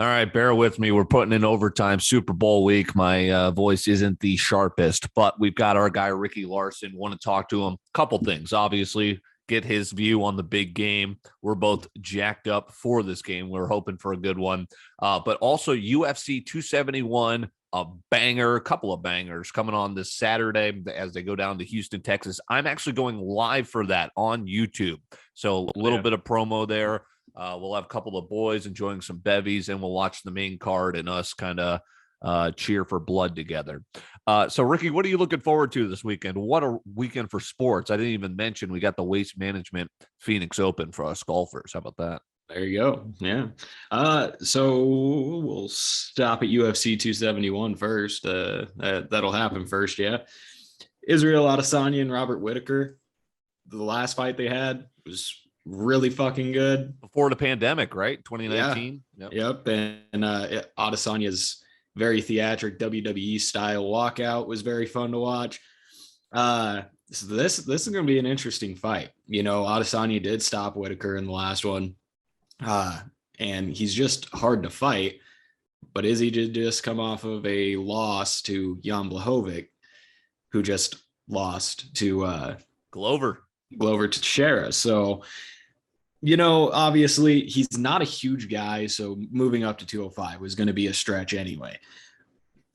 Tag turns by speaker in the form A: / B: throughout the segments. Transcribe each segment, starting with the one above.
A: All right, bear with me. We're putting in overtime Super Bowl week. My voice isn't the sharpest, but we've got our guy, Ricky Larson. Want to talk to him. Couple things. Obviously, get his view on the big game. We're both jacked up for this game. We're hoping for a good one. But also UFC 271, a banger, a couple of bangers coming on this Saturday as they go down to Houston, Texas. I'm actually going live for that on YouTube. So a little bit of promo there. We'll have a couple of boys enjoying some bevies, and we'll watch the main card and us kind of cheer for blood together. So, Ricky, what are you looking forward to this weekend? What a weekend for sports. I didn't even mention we got the Waste Management Phoenix Open for us golfers. How about that?
B: There you go. Yeah. So we'll stop at UFC 271 first. That'll happen first. Yeah. Israel Adesanya and Robert Whittaker. The last fight they had was really fucking good
A: before the pandemic, right? 2019.
B: Yeah. Yep. And Adesanya's very theatric WWE style walkout was very fun to watch. So this is going to be an interesting fight. You know, Adesanya did stop Whittaker in the last one. And he's just hard to fight, but Izzy did just come off of a loss to Jan Blachowicz, who just lost to Glover Teixeira. So, you know, obviously he's not a huge guy, so moving up to 205 was going to be a stretch anyway.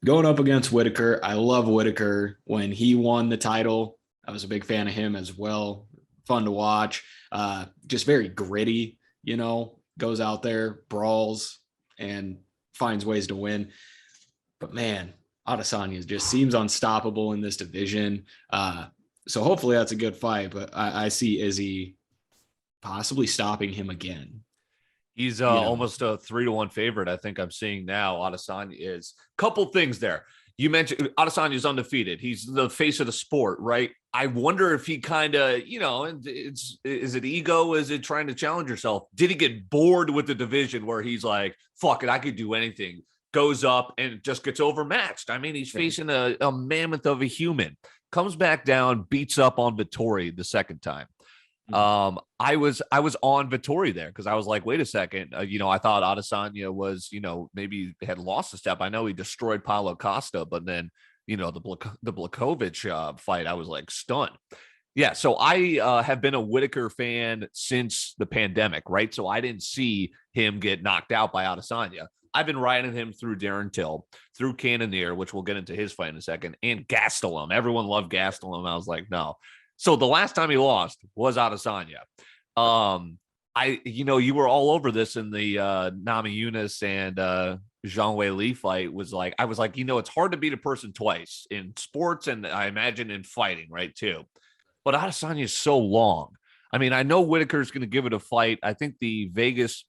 B: Going up against Whittaker, I love Whittaker. When he won the title, I was a big fan of him as well. Fun to watch. Just very gritty, you know, goes out there, brawls, and finds ways to win. But man, Adesanya just seems unstoppable in this division. So hopefully that's a good fight, but I see Izzy possibly stopping him again.
A: He's almost a 3-1 favorite. I think I'm seeing now. Adesanya is. Couple things there. You mentioned Adesanya is undefeated. He's the face of the sport, right? I wonder if he kind of, you know, is it ego? Is it trying to challenge yourself? Did he get bored with the division where he's like, fuck it, I could do anything? Goes up and just gets overmatched. I mean, he's facing a mammoth of a human. Comes back down, beats up on Vettori the second time. I was on Vettori there because I was like, wait a second, you know, I thought Adesanya was, you know, maybe had lost a step. I know he destroyed Paulo Costa, but then, you know, the Blachowicz fight, I was like stunned. Yeah, so I have been a Whittaker fan since the pandemic, right? So I didn't see him get knocked out by Adesanya. I've been riding him through Darren Till, through Cannonier, which we'll get into his fight in a second, and Gastelum. Everyone loved Gastelum. I was like, no. So the last time he lost was Adesanya. You know, you were all over this in the Nami Yunus and Zhang Wei Li fight. I was like, you know, it's hard to beat a person twice in sports, and I imagine in fighting, right, too. But Adesanya is so long. I mean, I know Whittaker's going to give it a fight. I think the Vegas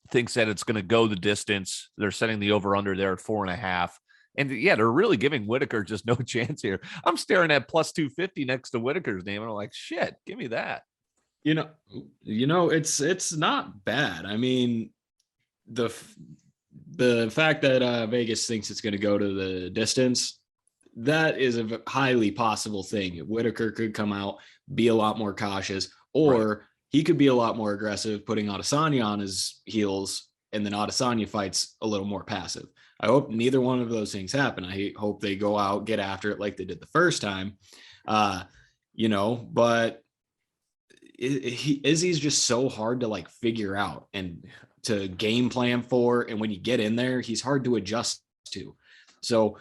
A: thinks that it's going to go the distance. They're setting the over-under there at 4.5. And yeah, they're really giving Whittaker just no chance here. I'm staring at plus 250 next to Whittaker's name, and I'm like, shit, give me that.
B: You know, it's not bad. I mean, the fact that Vegas thinks it's going to go to the distance, that is a highly possible thing. Whittaker could come out, be a lot more cautious, or he could be a lot more aggressive, putting Adesanya on his heels, and then Adesanya fights a little more passive. I hope neither one of those things happen. I hope they go out, get after it like they did the first time, you know, but Izzy's just so hard to like figure out and to game plan for. And when you get in there, he's hard to adjust to. So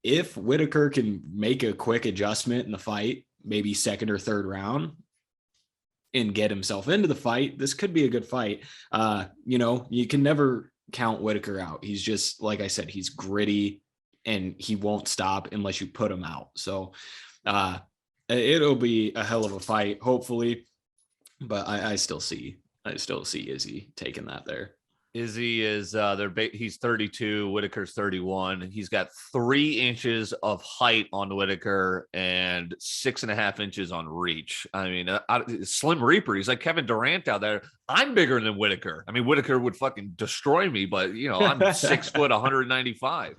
B: if Whittaker can make a quick adjustment in the fight, maybe second or third round, and get himself into the fight, this could be a good fight. You know, you can never count Whittaker out. He's just, like I said, he's gritty and he won't stop unless you put him out. So it'll be a hell of a fight, hopefully. But I still see Izzy taking that there.
A: Izzy is he's 32, Whittaker's 31, and he's got 3 inches of height on Whittaker and 6.5 inches on reach. I mean, Slim Reaper, he's like Kevin Durant out there. I'm bigger than Whittaker. I mean, Whittaker would fucking destroy me, but you know, I'm 6 foot, 195.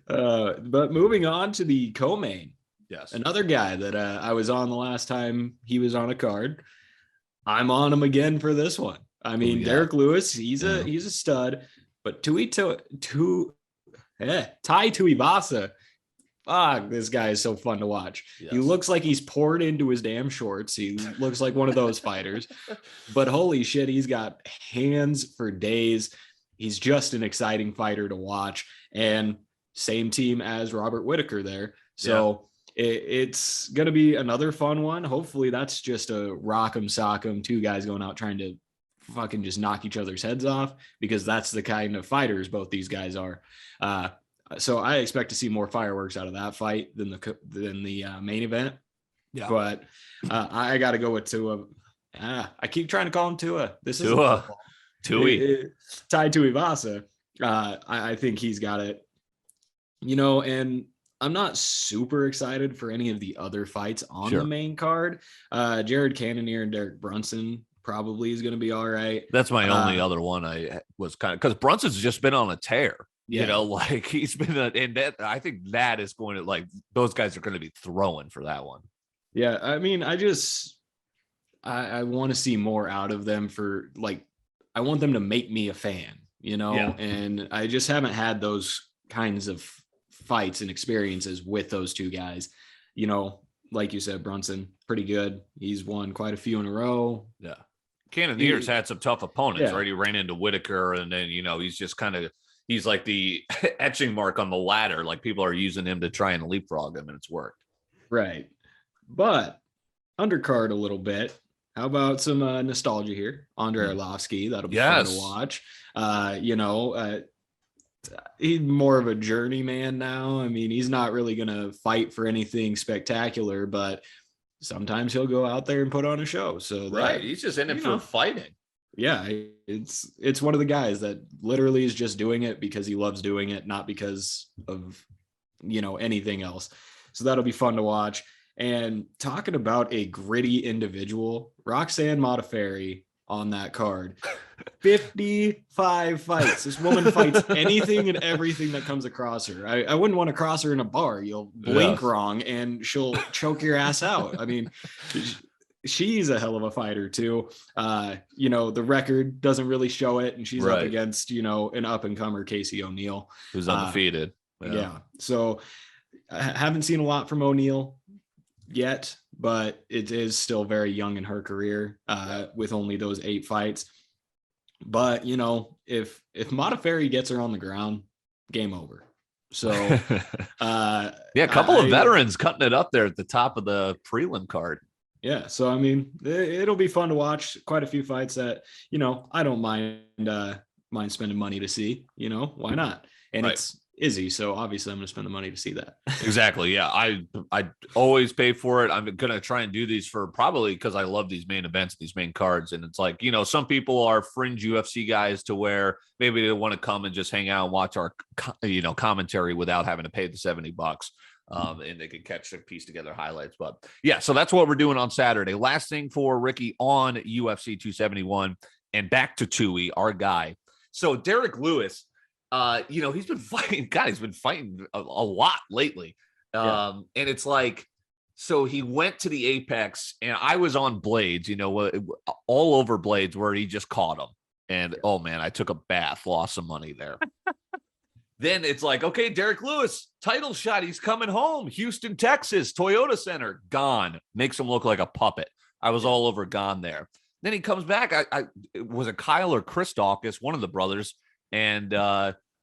B: But moving on to the co-main.
A: Yes.
B: Another guy that I was on the last time he was on a card. I'm on him again for this one. I mean, Derek Lewis, he's a stud, but Tai Tuivasa, fuck, this guy is so fun to watch. Yes. He looks like he's poured into his damn shorts. He looks like one of those fighters, but holy shit, he's got hands for days. He's just an exciting fighter to watch, and same team as Robert Whittaker there. So it's going to be another fun one. Hopefully that's just a rock'em sock'em, two guys going out trying to fucking just knock each other's heads off, because that's the kind of fighters both these guys are. So I expect to see more fireworks out of that fight than the main event. Yeah. But I got to go with Tua. I keep trying to call him Tua. This is Tui. Tai Tuivasa. I think he's got it. And I'm not super excited for any of the other fights on the main card. Jared Cannonier and Derek Brunson probably is going to be all right.
A: That's my only other one. I was kind of, because Brunson's just been on a tear. Like he's been, and that I think that is going to, like, those guys are going to be throwing for that one.
B: Yeah, I mean, I want to see more out of them for, like, I want them to make me a fan, and I just haven't had those kinds of fights and experiences with those two guys. Like you said, Brunson, pretty good. He's won quite a few in a row.
A: Yeah. Cannonier's had some tough opponents, right? He ran into Whittaker, and then, he's just kind of, he's like the etching mark on the ladder. Like, people are using him to try and leapfrog him, and it's worked.
B: Right. But undercard a little bit. How about some nostalgia here? Andre Arlovski. That'll be fun to watch. He's more of a journeyman now. I mean, he's not really going to fight for anything spectacular, but sometimes he'll go out there and put on a show. So
A: he's just in it for fighting.
B: Yeah, it's one of the guys that literally is just doing it because he loves doing it, not because of anything else. So that'll be fun to watch. And talking about a gritty individual, Roxanne Modafferi on that card. 55 fights. This woman fights anything and everything that comes across her. I wouldn't want to cross her in a bar. You'll blink wrong and she'll choke your ass out. I mean, she's a hell of a fighter too. The record doesn't really show it, and she's up against, an up-and-comer, Casey O'Neill,
A: who's undefeated.
B: So I haven't seen a lot from O'Neill yet, but it is still very young in her career, with only those 8 fights. But if Modafferi gets her on the ground, game over. So
A: a couple of veterans cutting it up there at the top of the prelim card.
B: Yeah, so I mean, it'll be fun to watch. Quite a few fights that I don't mind spending money to see. Why not? And it's Izzy, so obviously I'm going to spend the money to see that.
A: Exactly. Yeah, I always pay for it. I'm going to try and do these for, probably because I love these main events, these main cards, and it's like, some people are fringe UFC guys to where maybe they want to come and just hang out and watch our commentary without having to pay the $70. And they can catch and piece together highlights. But yeah, so that's what we're doing on Saturday. Last thing for Ricky on UFC 271, and back to Tui, our guy. So Derek Lewis, he's been fighting. God, he's been fighting a lot lately. And it's like, so he went to the Apex, and I was on Blades, all over Blades, where he just caught him. And oh man, I took a bath, lost some money there. Then it's like, okay, Derek Lewis, title shot. He's coming home. Houston, Texas, Toyota Center, gone. Makes him look like a puppet. I was all over gone there. Then he comes back. It was a Kyle or Chris Dawkins, one of the brothers, and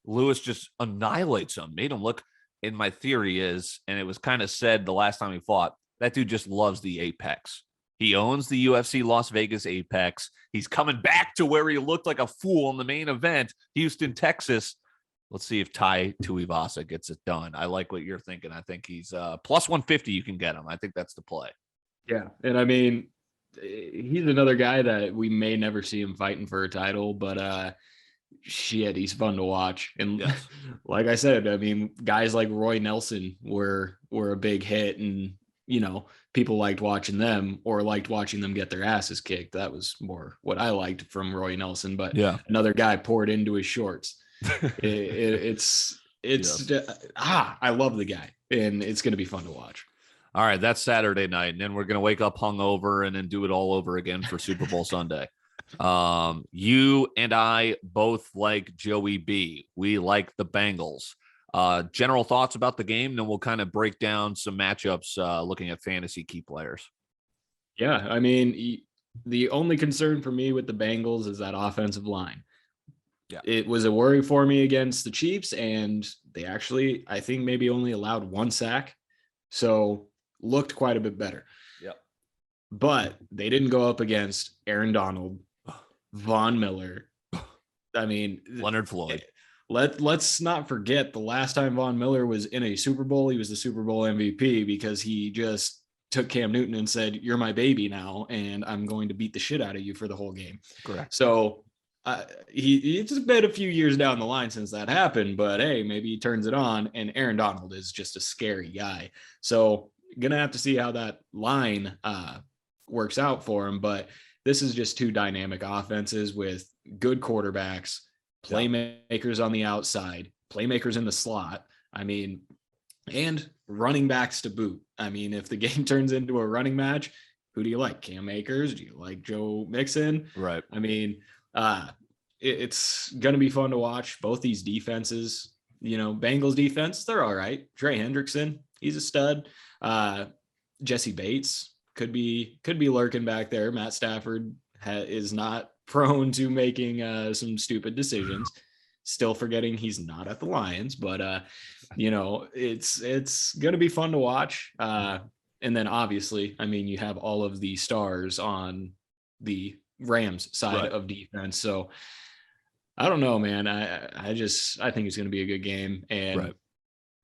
A: Lewis just annihilates him, made him look. And my theory is, and it was kind of said the last time he fought, that dude just loves the Apex. He owns the UFC Las Vegas Apex. He's coming back to where he looked like a fool in the main event, Houston, Texas. Let's see if Tai Tuivasa gets it done. I like what you're thinking. I think he's plus 150. You can get him. I think that's the play.
B: Yeah. And I mean, he's another guy that we may never see him fighting for a title, but shit, he's fun to watch. And like I said, I mean, guys like Roy Nelson were a big hit, and, people liked watching them, or liked watching them get their asses kicked. That was more what I liked from Roy Nelson, but another guy poured into his shorts. I love the guy, and it's going to be fun to watch.
A: All right, that's Saturday night, and then we're going to wake up hungover and then do it all over again for Super Bowl Sunday. You and I both like Joey B. We like the Bengals. General thoughts about the game, then we'll kind of break down some matchups looking at fantasy key players.
B: Yeah, I mean, the only concern for me with the Bengals is that offensive line.
A: Yeah.
B: It was a worry for me against the Chiefs, and they actually, I think, maybe only allowed 1 sack. So looked quite a bit better.
A: Yeah.
B: But they didn't go up against Aaron Donald, Von Miller. I mean,
A: Leonard Floyd.
B: Let's not forget the last time Von Miller was in a Super Bowl, he was the Super Bowl MVP because he just took Cam Newton and said, "You're my baby now, and I'm going to beat the shit out of you for the whole game."
A: Correct.
B: So it's been a few years down the line since that happened, but hey, maybe he turns it on. And Aaron Donald is just a scary guy. So gonna have to see how that line works out for him. But this is just 2 dynamic offenses with good quarterbacks, playmakers on the outside, playmakers in the slot. I mean, and running backs to boot. I mean, if the game turns into a running match, who do you like? Cam Akers? Do you like Joe Mixon?
A: Right.
B: I mean, it's going to be fun to watch both these defenses. Bengals defense, they're all right. Trey Hendrickson, he's a stud. Jesse Bates could be lurking back there. Matt Stafford is not prone to making some stupid decisions. Still forgetting he's not at the Lions, but it's going to be fun to watch. And then obviously, I mean, you have all of the stars on the Rams side of defense. So I don't know, man. I think it's going to be a good game, and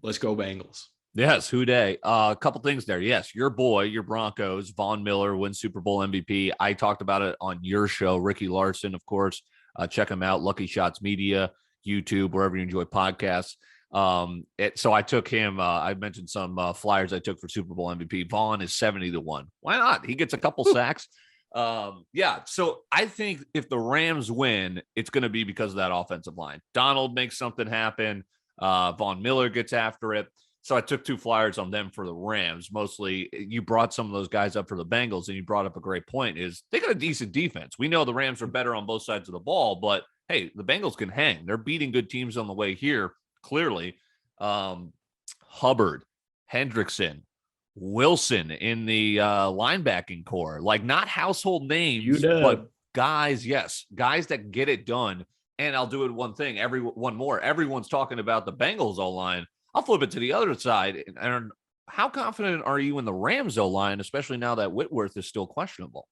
B: let's go Bengals.
A: Yes, who day? A couple things there. Yes, your Broncos, Von Miller wins Super Bowl MVP. I talked about it on your show, Ricky Larson, of course. Check him out, Lucky Shots Media, YouTube, wherever you enjoy podcasts. So I took him. I mentioned some flyers I took for Super Bowl MVP. Vaughn is 70-1. Why not? He gets a couple sacks. So I think if the Rams win, it's going to be because of that offensive line. Donald makes something happen. Von Miller gets after it. So I took 2 flyers on them for the Rams. Mostly, you brought some of those guys up for the Bengals, and you brought up a great point, is they got a decent defense. We know the Rams are better on both sides of the ball, but hey, the Bengals can hang. They're beating good teams on the way here, clearly. Hubbard, Hendrickson, Wilson in the linebacking core, like not household names, but guys that get it done. And I'll do it one thing, one more. Everyone's talking about the Bengals O-line. I'll flip it to the other side. And how confident are you in the Rams O-line, especially now that Whitworth is still questionable?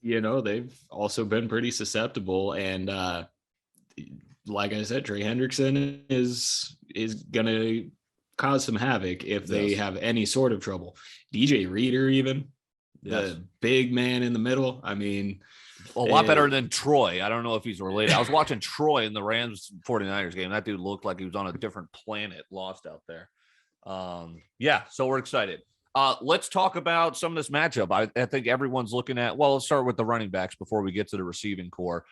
B: They've also been pretty susceptible. And like I said, Trey Hendrickson is going to cause some havoc if they have any sort of trouble. DJ Reader, even the big man in the middle. I mean,
A: a lot better than Troy. I don't know if he's related. I was watching Troy in the Rams 49ers game. That dude looked like he was on a different planet, lost out there. So we're excited. Let's talk about some of this matchup. I think everyone's looking at, let's start with the running backs before we get to the receiving core.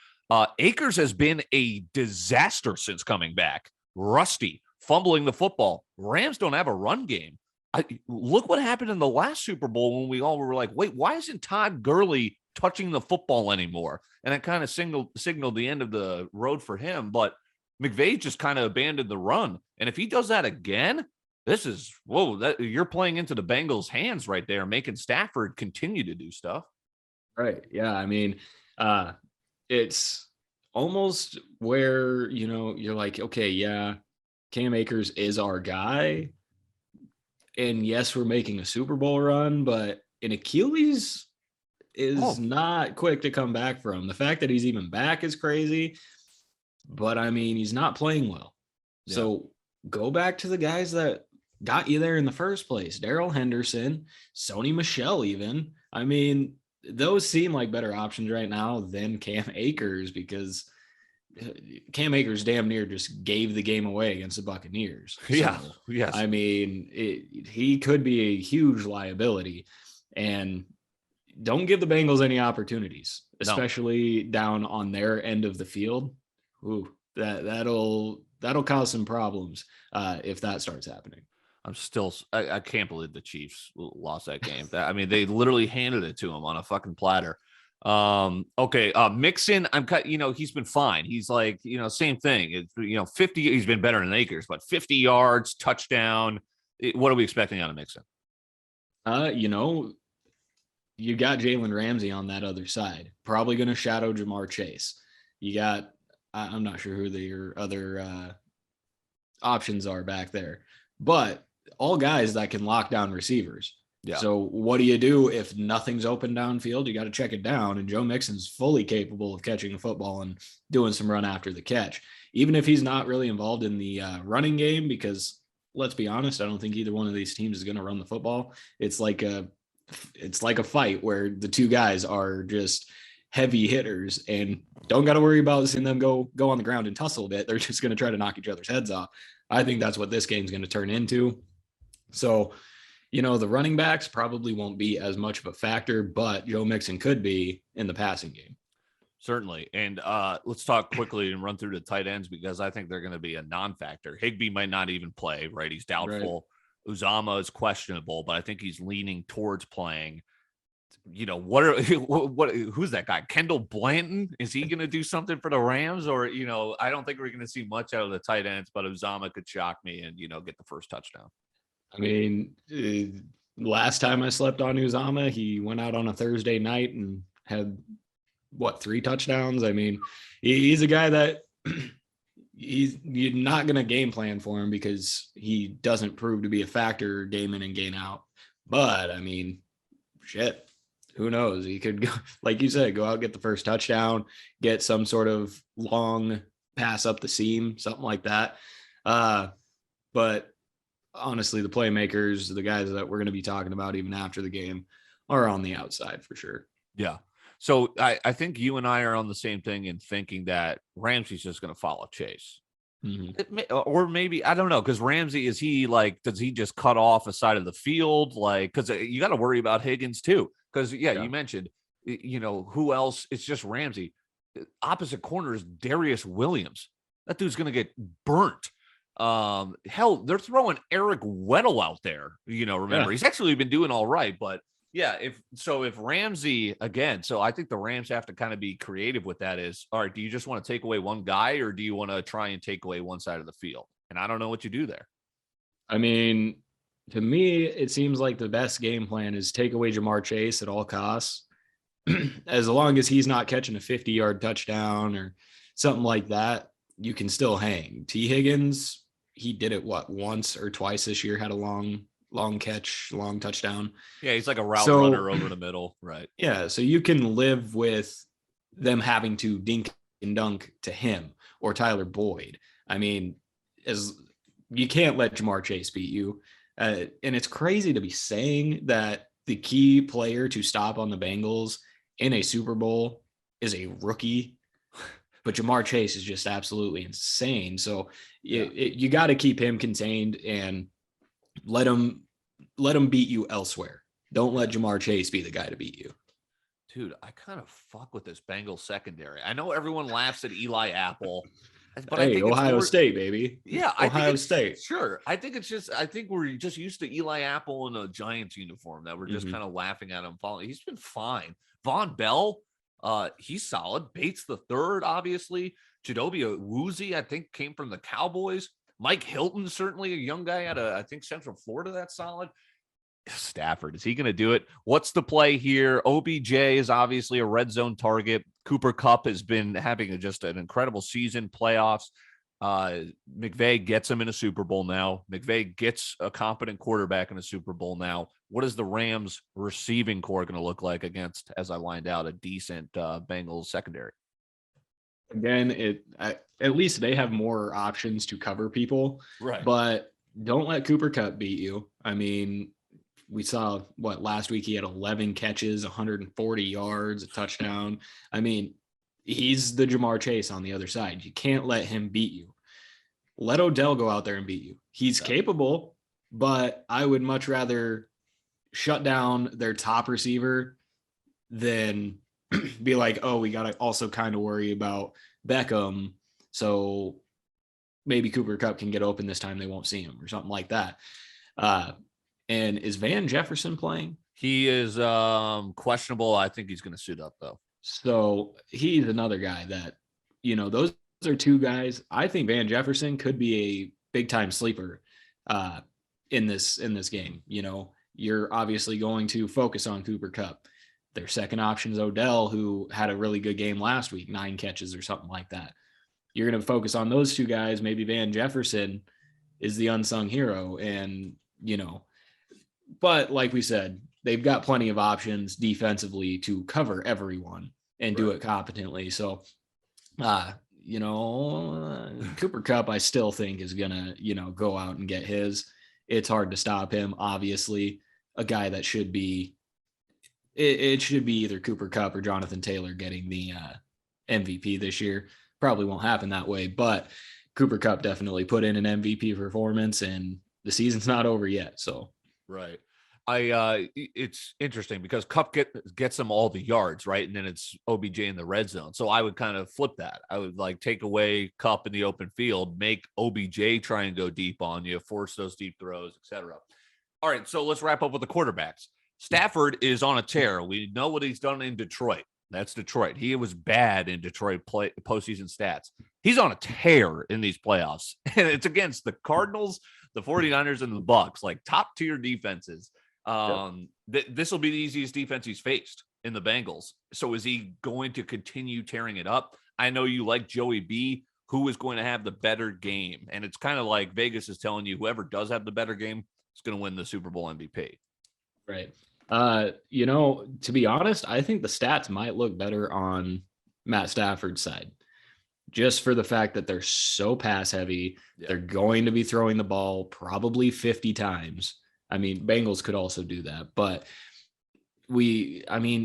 A: Akers has been a disaster since coming back. Rusty, fumbling the football. Rams don't have a run game. Look what happened in the last Super Bowl when we all were like, wait, why isn't Todd Gurley touching the football anymore? And it kind of signaled the end of the road for him. But McVay just kind of abandoned the run. And if he does that again, you're playing into the Bengals' hands right there, making Stafford continue to do stuff.
B: Right. Yeah. I mean, it's almost where, you're like, okay, yeah, Cam Akers is our guy. And yes, we're making a Super Bowl run, but an Achilles is not quick to come back from. The fact that he's even back is crazy, but I mean, he's not playing well. Yeah. So go back to the guys that got you there in the first place. Darrell Henderson, Sony Michel even. I mean, those seem like better options right now than Cam Akers, because Cam Akers damn near just gave the game away against the Buccaneers.
A: Yeah.
B: So,
A: yes.
B: I mean, he could be a huge liability, and don't give the Bengals any opportunities, especially down on their end of the field. Ooh, that'll cause some problems if that starts happening.
A: I can't believe the Chiefs lost that game. I mean, they literally handed it to them on a fucking platter. Okay. Mixon, he's been fine. He's like, same thing. It's, 50, he's been better than Akers, but 50 yards, touchdown. What are we expecting out of Mixon?
B: You know, you got Jalen Ramsey on that other side, probably going to shadow Jamar Chase. You got, I'm not sure who your other options are back there, but all guys that can lock down receivers. Yeah. So what do you do if nothing's open downfield? You got to check it down. And Joe Mixon's fully capable of catching a football and doing some run after the catch, even if he's not really involved in the running game, because let's be honest, I don't think either one of these teams is going to run the football. It's like a fight where the two guys are just heavy hitters and don't got to worry about seeing them go on the ground and tussle a bit. They're just going to try to knock each other's heads off. I think that's what this game's going to turn into. So, the running backs probably won't be as much of a factor, but Joe Mixon could be in the passing game.
A: Certainly. And let's talk quickly and run through the tight ends, because I think they're going to be a non-factor. Higbee might not even play, right? He's doubtful. Right. Uzama is questionable, but I think he's leaning towards playing. Who's that guy? Kendall Blanton? Is he going to do something for the Rams? Or, I don't think we're going to see much out of the tight ends, but Uzama could shock me and, get the first touchdown.
B: I mean, last time I slept on Uzama, he went out on a Thursday night and had 3 touchdowns. I mean, he's a guy that you're not going to game plan for him because he doesn't prove to be a factor game in and game out. But I mean, shit, who knows? He could go, like you said, go out, get the first touchdown, get some sort of long pass up the seam, something like that. But honestly, the playmakers, the guys that we're going to be talking about even after the game, are on the outside for sure.
A: Yeah. So I think you and I are on the same thing in thinking that Ramsey's just going to follow Chase. Mm-hmm. Or maybe, I don't know, because Ramsey, does he just cut off a side of the field? Because you got to worry about Higgins too. Because, you mentioned, who else? It's just Ramsey. Opposite corner is Darius Williams. That dude's going to get burnt. Hell, they're throwing Eric Weddle out there. Remember, he's actually been doing all right, but yeah, if Ramsey again, so I think the Rams have to kind of be creative with that. Is, all right, do you just want to take away one guy, or do you want to try and take away one side of the field? And I don't know what you do there.
B: I mean, to me, it seems like the best game plan is take away Jamar Chase at all costs. As long as he's not catching a 50-yard touchdown or something like that, you can still hang. T. Higgins, he did it once or twice this year, had a long catch, long touchdown.
A: Yeah, he's like a route runner over the middle, right?
B: Yeah, so you can live with them having to dink and dunk to him or Tyler Boyd. I mean, as you can't let Jamar Chase beat you. And it's crazy to be saying that the key player to stop on the Bengals in a Super Bowl is a rookie. But Jamar Chase is just absolutely insane. So you got to keep him contained and let him beat you elsewhere. Don't let Jamar Chase be the guy to beat you.
A: Dude, I kind of fuck with this Bengals secondary. I know everyone laughs at Eli Apple. But I think
B: Ohio State, baby.
A: Yeah,
B: Ohio State.
A: Sure. I think we're just used to Eli Apple in a Giants uniform that we're just kind of laughing at him. He's been fine. Von Bell, he's solid. Bates the third, obviously. Chidobe Awuzie, I think, came from the Cowboys. Mike Hilton, certainly a young guy out of, I think, Central Florida. That's solid. Stafford, is he going to do it? What's the play here? OBJ is obviously a red zone target. Cooper Kupp has been having just an incredible season, playoffs. McVay gets him in a Super Bowl now. McVay gets a competent quarterback in a Super Bowl now. What is the Rams receiving core going to look like against, as I lined out, a decent Bengals secondary?
B: Again, at least they have more options to cover people.
A: Right.
B: But don't let Cooper Kupp beat you. I mean, we saw last week he had 11 catches, 140 yards, a touchdown. I mean, he's the Jamar Chase on the other side. You can't let him beat you. Let Odell go out there and beat you. He's capable, but I would much rather shut down their top receiver than be like, oh, we got to also kind of worry about Beckham. So maybe Cooper Kupp can get open this time. They won't see him or something like that. And is Van Jefferson playing?
A: He is questionable. I think he's going to suit up, though.
B: So he's another guy that, those are two guys. I think Van Jefferson could be a big time sleeper in this game. You're obviously going to focus on Cooper Kupp. Their second option is Odell, who had a really good game last week, 9 catches or something like that. You're going to focus on those two guys. Maybe Van Jefferson is the unsung hero. And, but like we said, they've got plenty of options defensively to cover everyone and do it competently. So, Cooper Kupp, I still think is going to, go out and get his. It's hard to stop him. Obviously, a guy that should be, it should be either Cooper Kupp or Jonathan Taylor getting the MVP this year. Probably won't happen that way, but Cooper Kupp definitely put in an MVP performance, and the season's not over yet. So,
A: right. It's interesting because Kupp gets them all the yards, right? And then it's OBJ in the red zone. So I would kind of flip that. I would take away Kupp in the open field, make OBJ try and go deep on you, force those deep throws, etc. All right, so let's wrap up with the quarterbacks. Stafford is on a tear. We know what he's done in Detroit. That's Detroit. He was bad in Detroit postseason stats. He's on a tear in these playoffs, and it's against the Cardinals, the 49ers, and the Bucs, top tier defenses. This will be the easiest defense he's faced in the Bengals. So is he going to continue tearing it up? I know you like Joey B, who is going to have the better game. And it's kind of like Vegas is telling you whoever does have the better game is going to win the Super Bowl MVP.
B: Right. To be honest, I think the stats might look better on Matt Stafford's side, just for the fact that they're so pass heavy. Yeah. They're going to be throwing the ball probably 50 times. I mean, Bengals could also do that, but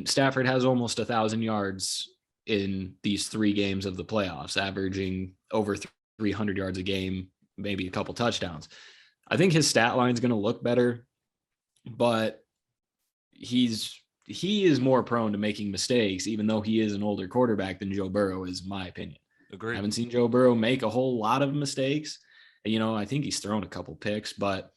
B: Stafford has almost 1,000 yards in these 3 games of the playoffs, averaging over 300 yards a game, maybe a couple touchdowns. I think his stat line is going to look better, but he is more prone to making mistakes, even though he is an older quarterback than Joe Burrow is, in my opinion.
A: Agreed.
B: I haven't seen Joe Burrow make a whole lot of mistakes. I think he's thrown a couple picks, but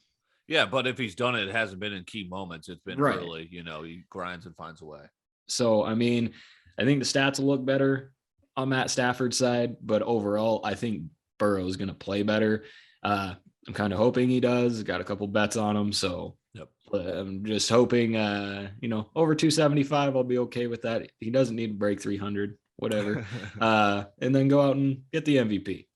A: yeah, but if he's done it, it hasn't been in key moments. It's been really, he grinds and finds a way. So, I think the stats will look better on Matt Stafford's side, but overall, I think Burrow is going to play better. I'm kind of hoping he does. Got a couple bets on him, so I'm just hoping, over 275, I'll be okay with that. He doesn't need to break 300, whatever, and then go out and get the MVP.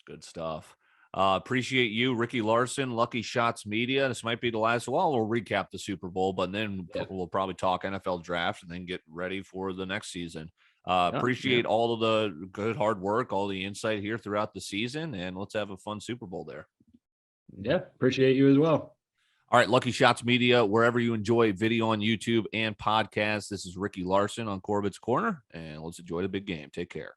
A: Good stuff. Appreciate you, Ricky Larson, Lucky Shots Media. This might be the last. Well, we'll recap the Super Bowl, but then we'll probably talk NFL draft and then get ready for the next season. Appreciate all of the good hard work, all the insight here throughout the season, and let's have a fun Super Bowl there.
B: Yeah, appreciate you as well.
A: All right, Lucky Shots Media, wherever you enjoy video on YouTube and podcasts. This is Ricky Larson on Corbett's Corner, and let's enjoy the big game. Take care.